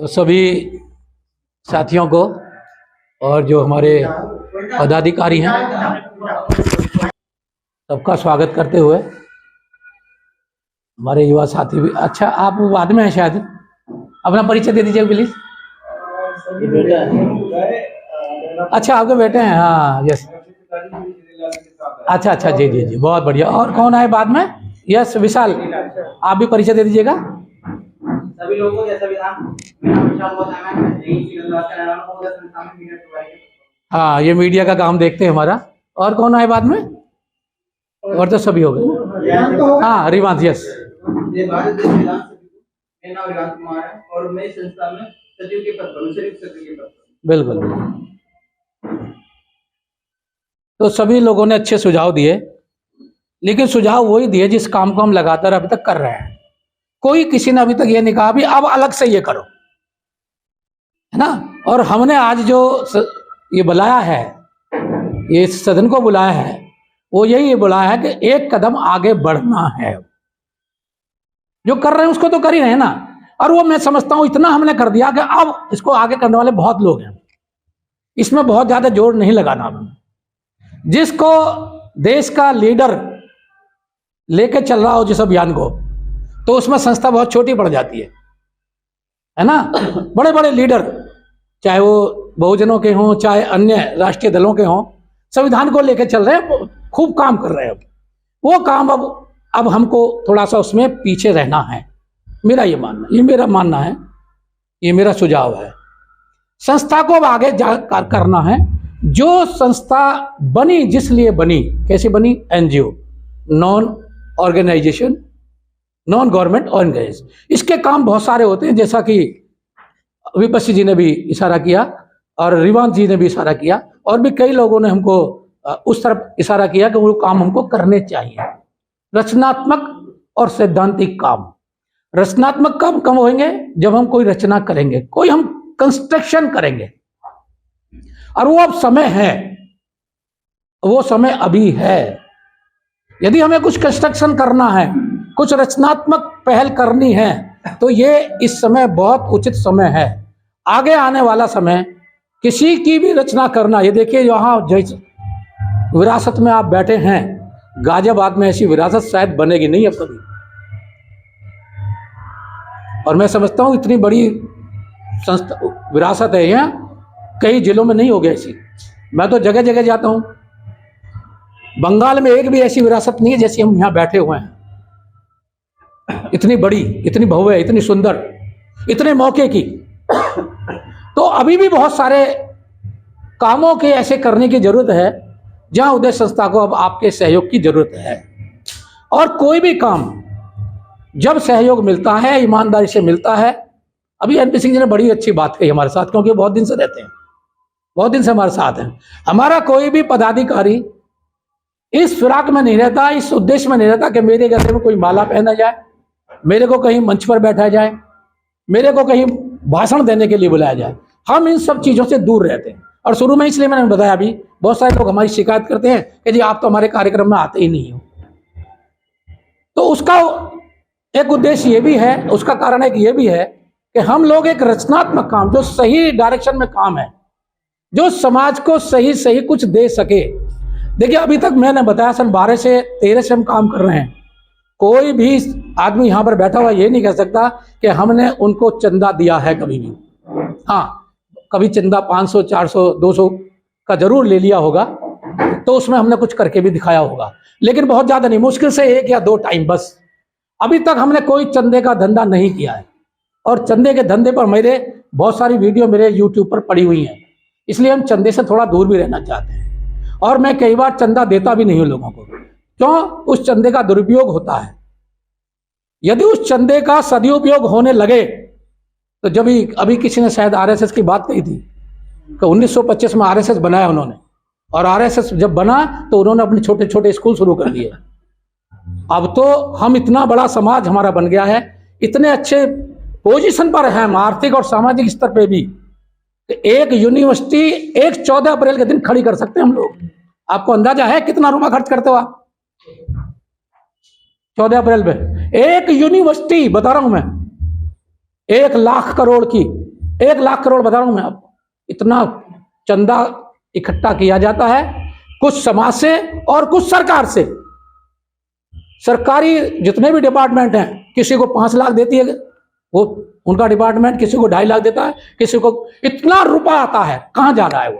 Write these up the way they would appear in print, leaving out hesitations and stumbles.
तो सभी साथियों को और जो हमारे पदाधिकारी हैं सबका स्वागत करते हुए हमारे युवा साथी भी। अच्छा, आप बाद में हैं शायद, अपना परिचय दे दीजिए प्लीज। अच्छा, आपके बेटे हैं? हाँ, यस। अच्छा अच्छा, जी जी जी, बहुत बढ़िया। और कौन आए बाद में? यस, विशाल, आप भी परिचय दे दीजिएगा। सभी लोगों को हाँ, ये मीडिया का काम देखते हैं हमारा। और कौन आए बाद में? और तो सभी हो गए। हाँ, रिवांश, यस। और मैं संस्था में सचिव के पद पर, सचिव के पद पर। बिल्कुल। तो सभी लोगों ने अच्छे सुझाव दिए, लेकिन सुझाव वही दिए जिस काम को हम लगातार अभी तक कर रहे हैं। कोई किसी ने अभी तक ये नहीं कहा भी अब अलग से ये करो, है ना। और हमने आज जो ये बुलाया है, ये सदन को बुलाया है, वो यही बुलाया है कि एक कदम आगे बढ़ना है। जो कर रहे हैं उसको तो कर ही रहे हैं ना। और वो मैं समझता हूं इतना हमने कर दिया कि अब इसको आगे करने वाले बहुत लोग हैं, इसमें बहुत ज्यादा जोर नहीं लगाना। हमें जिसको देश का लीडर लेके चल रहा हो जिस अभियान को, तो उसमें संस्था बहुत छोटी पड़ जाती है ना। बड़े बड़े लीडर, चाहे वो बहुजनों के हों चाहे अन्य राष्ट्रीय दलों के हों, संविधान को लेकर चल रहे हैं, खूब काम कर रहे हैं। वो काम अब हमको थोड़ा सा उसमें पीछे रहना है। मेरा ये मानना, ये मेरा मानना है, ये मेरा सुझाव है। संस्था को अब आगे जाकर करना है। जो संस्था बनी, जिस लिए बनी, कैसी बनी? NGO, non organisation, non government organisation. इसके काम बहुत सारे होते हैं, जैसा कि विपक्षी जी ने भी इशारा किया और रिवांश जी ने भी इशारा किया, और भी कई लोगों ने हमको उस तरफ इशारा किया कि वो काम हमको करने चाहिए। रचनात्मक और सैद्धांतिक काम। रचनात्मक काम कब होंगे? जब हम कोई रचना करेंगे, कोई हम कंस्ट्रक्शन करेंगे, और वो अब समय है, वो समय अभी है। यदि हमें कुछ कंस्ट्रक्शन करना है, कुछ रचनात्मक पहल करनी है, तो ये इस समय बहुत उचित समय है। आगे आने वाला समय किसी की भी रचना करना, ये देखिए यहाँ जैसे विरासत में आप बैठे हैं, गाजियाबाद में ऐसी विरासत शायद बनेगी नहीं अब कभी। और मैं समझता हूँ इतनी बड़ी संस्था विरासत है यहाँ, कई जिलों में नहीं होगी ऐसी। मैं तो जगह जगह जाता हूँ, बंगाल में एक भी ऐसी विरासत नहीं है जैसी हम यहाँ बैठे हुए हैं। इतनी बड़ी, इतनी भव्य, इतनी सुंदर, इतने मौके की। तो अभी भी बहुत सारे कामों के ऐसे करने की जरूरत है जहां उद्देश्य संस्था को अब आपके सहयोग की जरूरत है। और कोई भी काम जब सहयोग मिलता है, ईमानदारी से मिलता है। अभी एनपी सिंह जी ने बड़ी अच्छी बात कही हमारे साथ, क्योंकि बहुत दिन से रहते हैं, बहुत दिन से हमारे साथ हैं। हमारा कोई भी पदाधिकारी इस फिराक में नहीं रहता, इस उद्देश्य में नहीं रहता कि मेरे गले में कोई माला पहना जाए, मेरे को कहीं मंच पर बैठा जाए, मेरे को कहीं भाषण देने के लिए बुलाया जाए। हम इन सब चीजों से दूर रहते हैं। और शुरू में इसलिए मैंने बताया, अभी बहुत सारे लोग हमारी शिकायत करते हैं कि जी आप तो हमारे कार्यक्रम में आते ही नहीं हो। तो उसका एक उद्देश्य ये भी है, उसका कारण एक ये भी है कि हम लोग एक रचनात्मक काम, जो सही डायरेक्शन में काम है, जो समाज को सही सही कुछ दे सके। देखिए, अभी तक मैंने बताया सन 12 से 13 से हम काम कर रहे हैं। कोई भी आदमी यहाँ पर बैठा हुआ ये नहीं कह सकता कि हमने उनको चंदा दिया है कभी भी। हाँ, कभी चंदा 500, 400, 200 का जरूर ले लिया होगा, तो उसमें हमने कुछ करके भी दिखाया होगा, लेकिन बहुत ज्यादा नहीं, मुश्किल से 1 या 2 टाइम बस। अभी तक हमने कोई चंदे का धंधा नहीं किया है। और चंदे के धंधे पर मेरे बहुत सारी वीडियो मेरे यूट्यूब पर पड़ी हुई हैं, इसलिए हम चंदे से थोड़ा दूर भी रहना चाहते हैं। और मैं कई बार चंदा देता भी नहीं हूं लोगों को। क्यों? उस चंदे का दुरुपयोग होता है। यदि उस चंदे का सदुपयोग होने लगे, तो जब अभी किसी ने शायद आरएसएस की बात कही थी कि 1925 में आरएसएस बनाया उन्होंने, और आरएसएस जब बना तो उन्होंने अपने छोटे छोटे स्कूल शुरू कर दिए। अब तो हम इतना बड़ा समाज हमारा बन गया है, इतने अच्छे पोजीशन पर है हम आर्थिक और सामाजिक स्तर पे भी, एक यूनिवर्सिटी एक 14 अप्रैल के दिन खड़ी कर सकते हैं हम लोग। आपको अंदाजा है कितना रुपया खर्च करते हो आप 14 अप्रैल पे? एक यूनिवर्सिटी, बता रहा हूं मैं, 1 लाख करोड़ की 1 लाख करोड़ बता रहा हूं मैं आपको, इतना चंदा इकट्ठा किया जाता है, कुछ समाज से और कुछ सरकार से। सरकारी जितने भी डिपार्टमेंट हैं, किसी को 5 लाख देती है वो उनका डिपार्टमेंट, किसी को 2.5 लाख देता है, किसी को इतना रुपया आता है, कहां जा रहा है वो?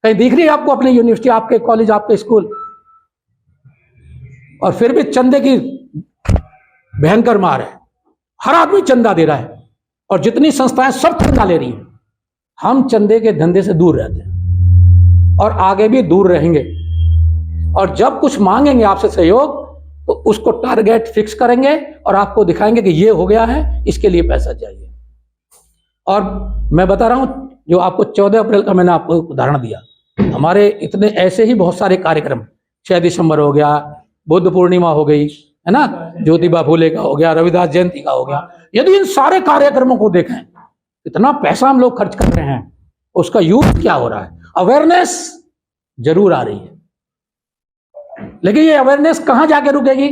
कहीं दिख रही है आपको अपनी यूनिवर्सिटी, आपके कॉलेज, आपके स्कूल? और फिर भी चंदे की भयंकर मार है, हर आदमी चंदा दे रहा है और जितनी संस्थाएं सब चंदा ले रही हैं। हम चंदे के धंधे से दूर रहते हैं और आगे भी दूर रहेंगे। और जब कुछ मांगेंगे आपसे सहयोग तो उसको टारगेट फिक्स करेंगे और आपको दिखाएंगे कि ये हो गया है, इसके लिए पैसा चाहिए। और मैं बता रहा हूं, जो आपको 14 अप्रैल का मैंने आपको उदाहरण दिया, हमारे इतने ऐसे ही बहुत सारे कार्यक्रम, 6 दिसंबर हो गया, बुद्ध पूर्णिमा हो गई, है ना, ज्योतिबा फूले का हो गया, रविदास जयंती का हो गया। यदि इन सारे कार्यक्रमों को देखें, इतना पैसा हम लोग खर्च कर रहे हैं, उसका यूज क्या हो रहा है? अवेयरनेस जरूर आ रही है, लेकिन ये अवेयरनेस कहां जाके रुकेगी?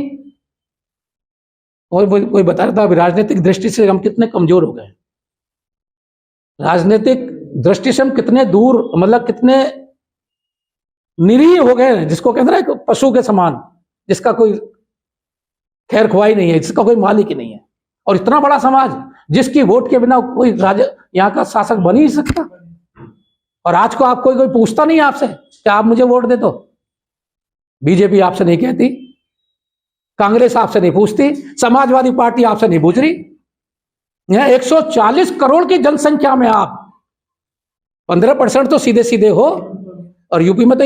और कोई बता रहा था राजनीतिक दृष्टि से हम कितने कमजोर हो गए, राजनीतिक दृष्टि से हम कितने दूर, मतलब कितने निरीह हो गए, जिसको कहते हैं ना पशु के समान, जिसका कोई खैर ख्वाही नहीं है, जिसका कोई मालिक ही नहीं है। और इतना बड़ा समाज जिसकी वोट के बिना कोई राजा यहाँ का शासक बन ही नहीं सकता। और आज को आप कोई पूछता नहीं आपसे कि आप मुझे वोट दे दो। बीजेपी आपसे नहीं कहती, कांग्रेस आपसे नहीं पूछती, समाजवादी पार्टी आपसे नहीं पूछ रही। यहाँ 140 करोड़ की जनसंख्या में आप 15% तो सीधे सीधे हो, और यूपी में तो